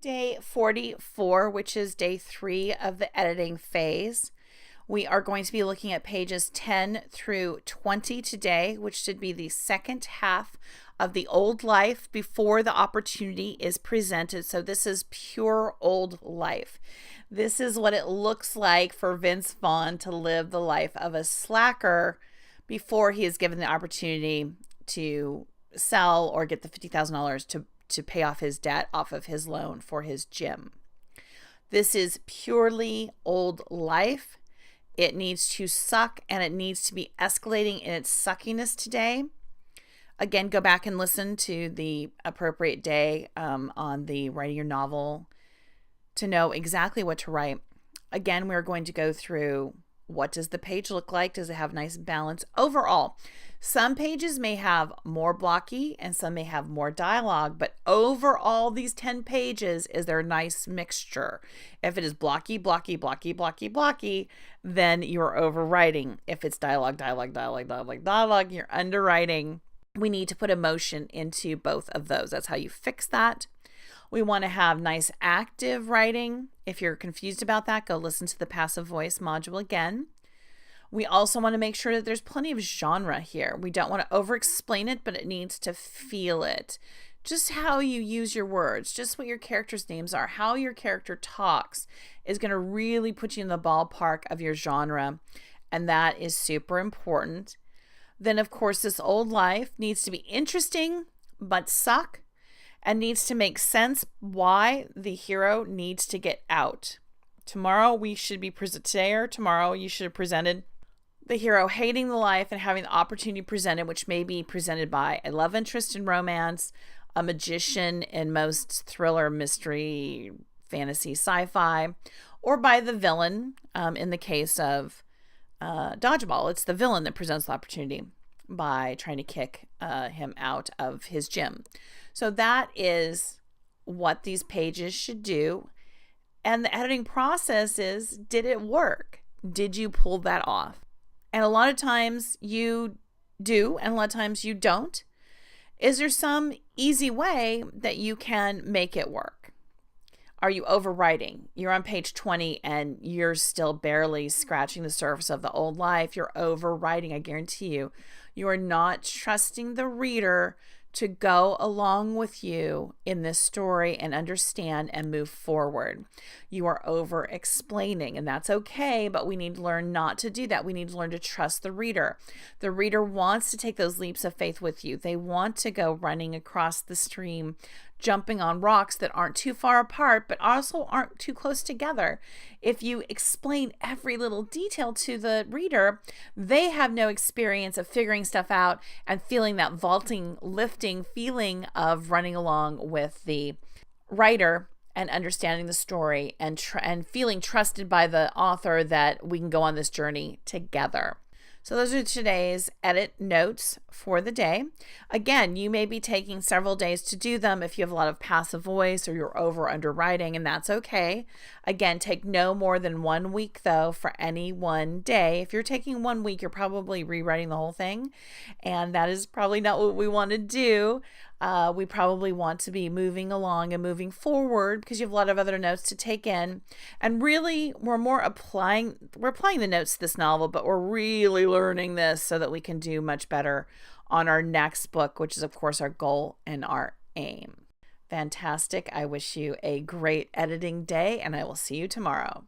Day 44, which is day 3 of the editing phase. We are going to be looking at pages 10 through 20 today, which should be the second half of the old life before the opportunity is presented. So this is pure old life. This is what it looks like for Vince Vaughn to live the life of a slacker before he is given the opportunity to sell or get the $50,000 to pay off his debt off of his loan for his gym. This is purely old life. It needs to suck and it needs to be escalating in its suckiness today. Again, go back and listen to the appropriate day on the writing your novel to know exactly what to write. Again, we're going to go through what does the page look like? Does it have nice balance? Overall, some pages may have more blocky and some may have more dialogue, but overall, these 10 pages is their nice mixture. If it is blocky, then you're overwriting. If it's dialogue, you're underwriting. We need to put emotion into both of those. That's how you fix that. We want to have nice active writing. If you're confused about that, go listen to the passive voice module again. We also want to make sure that there's plenty of genre here. We don't want to over-explain it, but it needs to feel it. Just how you use your words, just what your characters' names are, how your character talks is going to really put you in the ballpark of your genre, and that is super important. Then, of course, this old life needs to be interesting, but suck, and needs to make sense why the hero needs to get out. Tomorrow you should have presented the hero hating the life and having the opportunity presented, which may be presented by a love interest in romance, a magician in most thriller, mystery, fantasy, sci-fi, or by the villain. In the case of Dodgeball, it's the villain that presents the opportunity by trying to kick him out of his gym. So that is what these pages should do. And the editing process is, did it work? Did you pull that off? And a lot of times you do, and a lot of times you don't. Is there some easy way that you can make it work? Are you overwriting? You're on page 20 and you're still barely scratching the surface of the old life. You're overwriting, I guarantee you. You are not trusting the reader to go along with you in this story and understand and move forward. You are over explaining, and that's okay, but we need to learn not to do that. We need to learn to trust the reader. The reader wants to take those leaps of faith with you. They want to go running across the stream, jumping on rocks that aren't too far apart, but also aren't too close together. If you explain every little detail to the reader, they have no experience of figuring stuff out and feeling that vaulting, lifting feeling of running along with the writer and understanding the story and feeling trusted by the author that we can go on this journey together. So those are today's edit notes for the day. Again, you may be taking several days to do them if you have a lot of passive voice or you're over underwriting, and that's okay. Again, take no more than 1 week though for any one day. If you're taking 1 week, you're probably rewriting the whole thing, and that is probably not what we want to do. We probably want to be moving along and moving forward because you have a lot of other notes to take in. And really, we're applying the notes to this novel, but we're really learning this so that we can do much better on our next book, which is, of course, our goal and our aim. Fantastic. I wish you a great editing day, and I will see you tomorrow.